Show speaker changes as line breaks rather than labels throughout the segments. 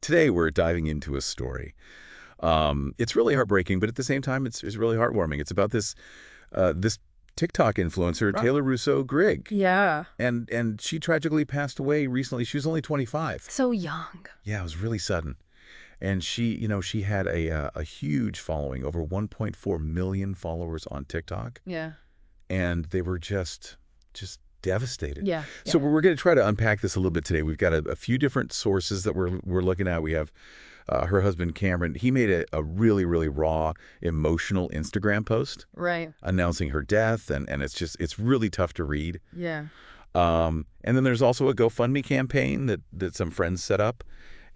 Today we're diving into a story. It's really heartbreaking, but at the same time, it's really heartwarming. It's about this TikTok influencer, Taylor Rousseau Grigg,
Yeah.
and she tragically passed away recently. She was only 25.
So young.
Yeah, it was really sudden. And she had a huge following, over 1.4 million followers on TikTok,
Yeah.
and they were just devastated.
Yeah.
So we're going to try to unpack this a little bit today. We've got a few different sources that we're looking at. We have her husband Cameron. He made a really raw, emotional Instagram post
Right.
announcing her death, and it's really tough to read.
Yeah.
And then there's also a GoFundMe campaign that some friends set up,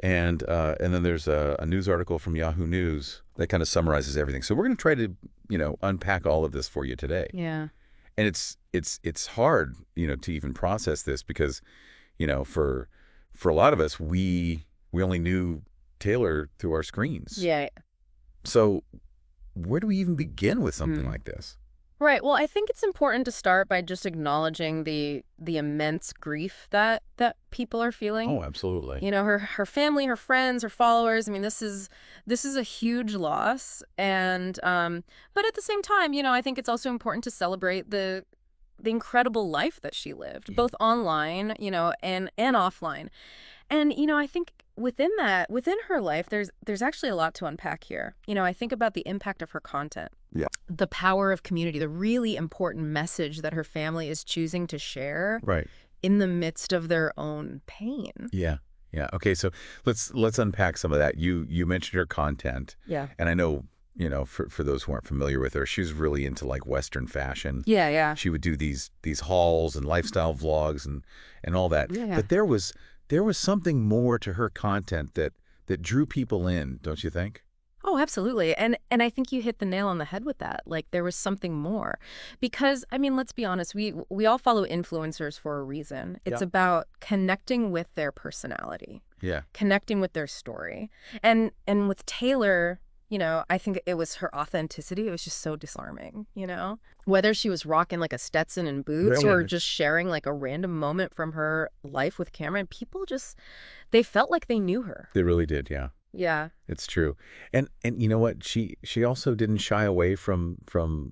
and then there's a news article from Yahoo News that kind of summarizes everything. So we're going to try to unpack all of this for you today.
Yeah.
And it's hard to even process this because for a lot of us we only knew Taylor through our screens.
Yeah.
So where do we even begin with something like this?
Right. Well, I think it's important to start by just acknowledging the immense grief that people are feeling.
Oh, absolutely.
Her family, her friends, her followers. I mean, this is a huge loss, and but at the same time, I think it's also important to celebrate the incredible life that she lived, both online, and offline. And I think within her life, there's actually a lot to unpack here. I think about the impact of her content.
Yeah.
The power of community, the really important message that her family is choosing to share
Right.
in the midst of their own pain.
Yeah. Yeah. Okay, so let's unpack some of that. You mentioned her content.
Yeah.
And I know, for those who aren't familiar with her, she was really into like Western fashion.
Yeah, yeah.
She would do these hauls and lifestyle vlogs and all that.
Yeah.
But there was something more to her content that drew people in, don't you think?
Oh, absolutely. And I think you hit the nail on the head with that. Like, there was something more. Because, I mean, let's be honest, we all follow influencers for a reason. It's about connecting with their personality.
Yeah.
Connecting with their story. And with Taylor, I think it was her authenticity. It was just so disarming, Whether she was rocking like a Stetson and boots or just sharing like a random moment from her life with Cameron, people they felt like they knew her.
They really did, yeah.
Yeah.
It's true. And you know what? She also didn't shy away from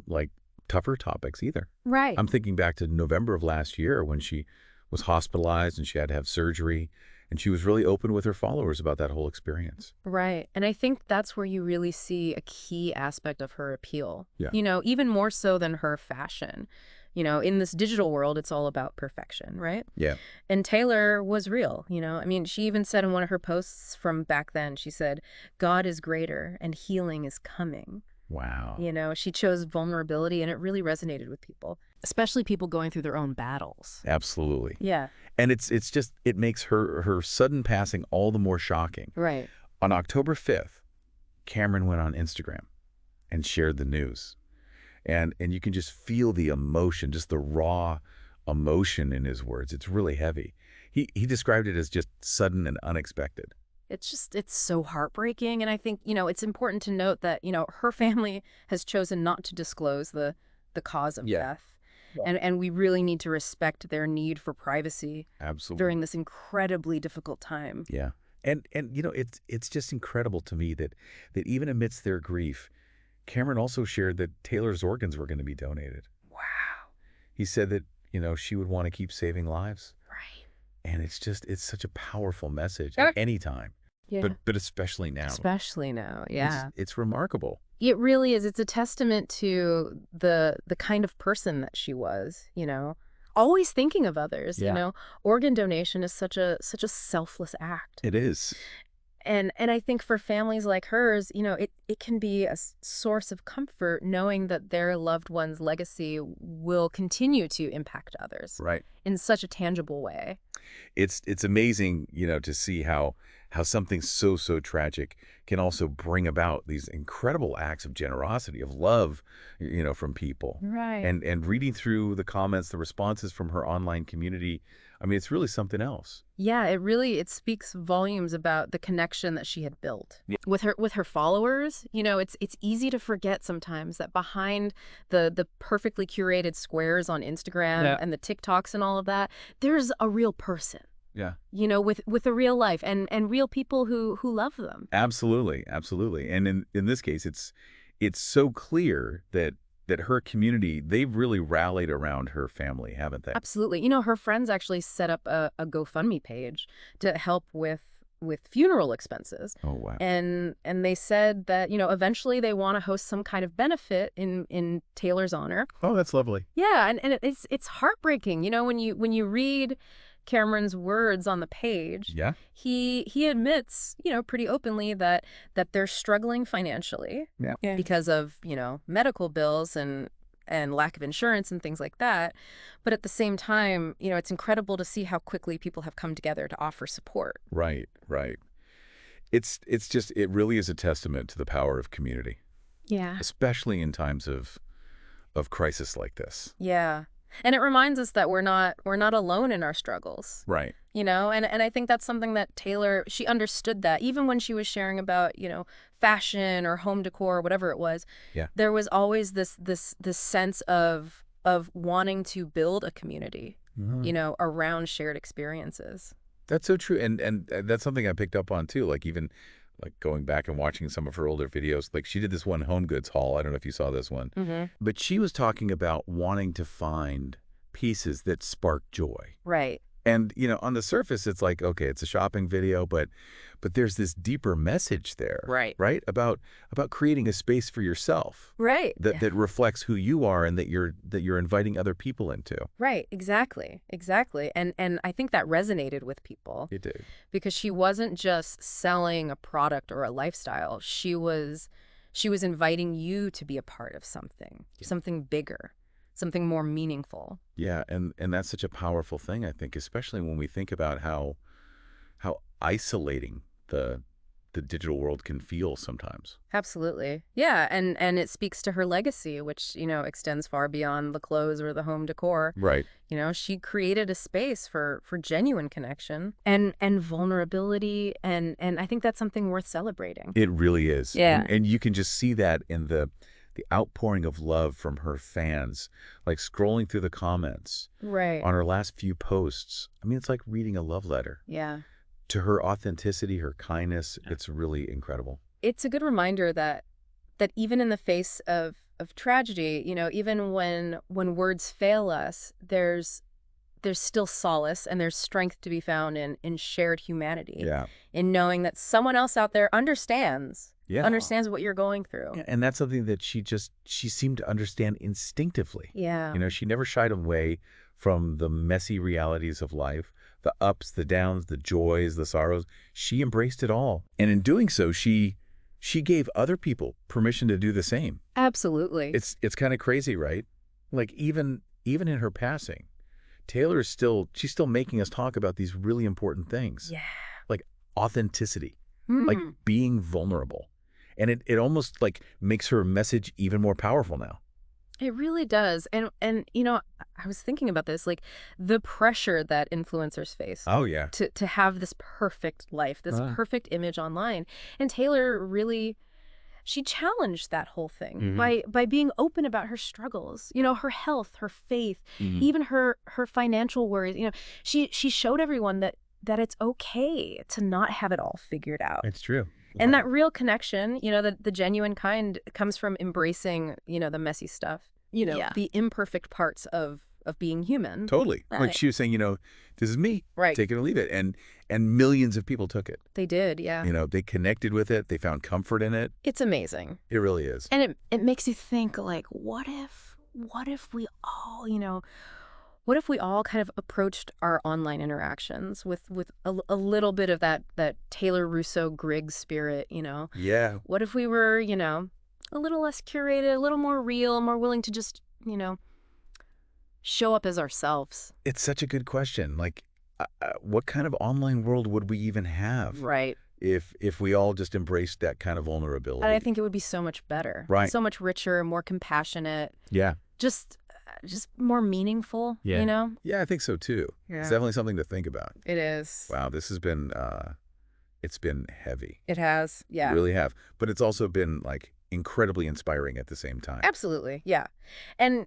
like tougher topics either.
Right.
I'm thinking back to November of last year when she was hospitalized and she had to have surgery, and she was really open with her followers about that whole experience.
Right. And I think that's where you really see a key aspect of her appeal.
Yeah.
Even more so than her fashion. In this digital world, it's all about perfection, right?
Yeah.
And Taylor was real, I mean, she even said in one of her posts from back then, she said, "God is greater and healing is coming."
Wow.
She chose vulnerability, and it really resonated with people, especially people going through their own battles.
Absolutely.
Yeah.
And it makes her sudden passing all the more shocking.
Right.
On October 5th, Cameron went on Instagram and shared the news. And you can just feel the emotion, just the raw emotion in his words. It's really heavy. He described it as just sudden and unexpected.
It's so heartbreaking. And I think, it's important to note that, her family has chosen not to disclose the cause of death. Yeah. And we really need to respect their need for privacy.
Absolutely.
During this incredibly difficult time.
Yeah. And it's just incredible to me that even amidst their grief, Cameron also shared that Taylor's organs were going to be donated.
Wow.
He said that, she would want to keep saving lives.
Right.
And it's such a powerful message at any time.
Yeah.
But especially now.
Especially now, yeah.
It's remarkable.
It really is. It's a testament to the kind of person that she was, always thinking of others, Organ donation is such a selfless act.
It is.
And I think for families like hers, it can be a source of comfort knowing that their loved one's legacy will continue to impact others.
Right.
In such a tangible way.
It's amazing, to see how something so tragic can also bring about these incredible acts of generosity, of love, from people.
Right.
And reading through the comments, the responses from her online community, I mean, it's really something else.
Yeah, it speaks volumes about the connection that she had built with her followers. It's easy to forget sometimes that behind the perfectly curated squares on Instagram and the TikToks and all of that, there's a real person.
Yeah.
with a real life and real people who love them.
Absolutely. Absolutely. And in this case, it's so clear that her community, they've really rallied around her family, haven't they?
Absolutely. Her friends actually set up a GoFundMe page to help with funeral expenses.
Oh, wow.
And they said that, eventually they want to host some kind of benefit in Taylor's honor.
Oh, that's lovely.
Yeah, and it's heartbreaking, when you read Cameron's words on the page.
Yeah.
He admits, pretty openly that they're struggling financially.
Yeah.
Because of, medical bills and lack of insurance and things like that. But at the same time, it's incredible to see how quickly people have come together to offer support.
Right. Right. It's just, it really is a testament to the power of community,
Yeah.
especially in times of crisis like this.
Yeah. And it reminds us that we're not alone in our struggles.
Right.
And I think that's something that Taylor, she understood that even when she was sharing about, fashion or home decor or whatever it was.
Yeah.
There was always this sense of wanting to build a community, around shared experiences.
That's so true. And that's something I picked up on too. Like even like going back and watching some of her older videos, like she did this one home goods haul. I don't know if you saw this one, but she was talking about wanting to find pieces that spark joy.
Right.
And, on the surface, it's like, okay, it's a shopping video, but there's this deeper message there.
Right.
Right? About creating a space for yourself.
Right.
That reflects who you are and that you're inviting other people into.
Right. Exactly. Exactly. And I think that resonated with people.
It did.
Because she wasn't just selling a product or a lifestyle. She was inviting you to be a part of something bigger, something more meaningful.
Yeah, and that's such a powerful thing, I think, especially when we think about how isolating the digital world can feel sometimes.
Absolutely. Yeah, and it speaks to her legacy, which, extends far beyond the clothes or the home decor.
Right.
She created a space for genuine connection and vulnerability, and I think that's something worth celebrating.
It really is.
Yeah.
And you can just see that in the outpouring of love from her fans, like scrolling through the comments
Right.
on her last few posts. I mean, it's like reading a love letter.
Yeah.
To her authenticity, her kindness, it's really incredible.
It's a good reminder that even in the face of tragedy, even when words fail us, there's still solace and there's strength to be found in shared humanity.
Yeah.
In knowing that someone else out there understands what you're going through.
And that's something that she seemed to understand instinctively.
Yeah.
She never shied away from the messy realities of life, the ups, the downs, the joys, the sorrows. She embraced it all. And in doing so, she gave other people permission to do the same.
Absolutely.
It's kind of crazy, right? Like even in her passing, she's still making us talk about these really important things.
Yeah.
Like authenticity, like being vulnerable. And it almost like makes her message even more powerful now.
It really does. And I was thinking about this, like the pressure that influencers face.
Oh, yeah.
To have this perfect life, this perfect image online. And Taylor really, she challenged that whole thing by being open about her struggles, her health, her faith, even her financial worries. She showed everyone that it's okay to not have it all figured out.
It's true.
And that real connection, the genuine kind comes from embracing, the messy stuff, the imperfect parts of being human.
Totally.
Right.
Like she was saying, this is me.
Right.
Take it or leave it. And millions of people took it.
They did, yeah.
They connected with it. They found comfort in it.
It's amazing.
It really is.
And it makes you think, like, what if we all, what if we all kind of approached our online interactions with a little bit of that Taylor Rousseau Grigg spirit,
Yeah.
What if we were, a little less curated, a little more real, more willing to just, show up as ourselves?
It's such a good question. Like, what kind of online world would we even have?
Right.
If we all just embraced that kind of vulnerability?
And I think it would be so much better.
Right.
So much richer, more compassionate.
Yeah.
Just more meaningful,
Yeah, I think so too.
Yeah.
It's definitely something to think about.
It is.
Wow, this has been, it's been heavy.
It has, yeah.
Really have. But it's also been like incredibly inspiring at the same time.
Absolutely, yeah. And,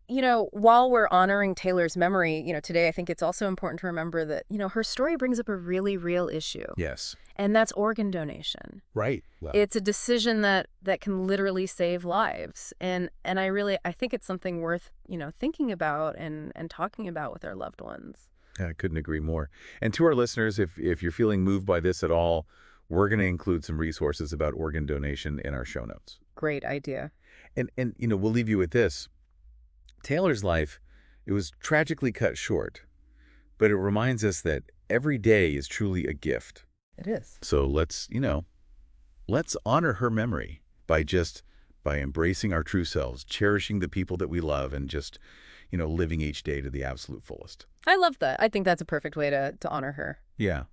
while we're honoring Taylor's memory, today I think it's also important to remember that, her story brings up a really real issue,
Yes.
and that's organ donation.
Right. Well,
It's a decision that can literally save lives. And I think it's something worth, thinking about and talking about with our loved ones.
I couldn't agree more. And to our listeners, if you're feeling moved by this at all, we're going to include some resources about organ donation in our show notes.
Great idea.
And we'll leave you with this. Taylor's life, it was tragically cut short, but it reminds us that every day is truly a gift.
It is.
So let's honor her memory by embracing our true selves, cherishing the people that we love, and just, living each day to the absolute fullest.
I love that. I think that's a perfect way to honor her.
Yeah.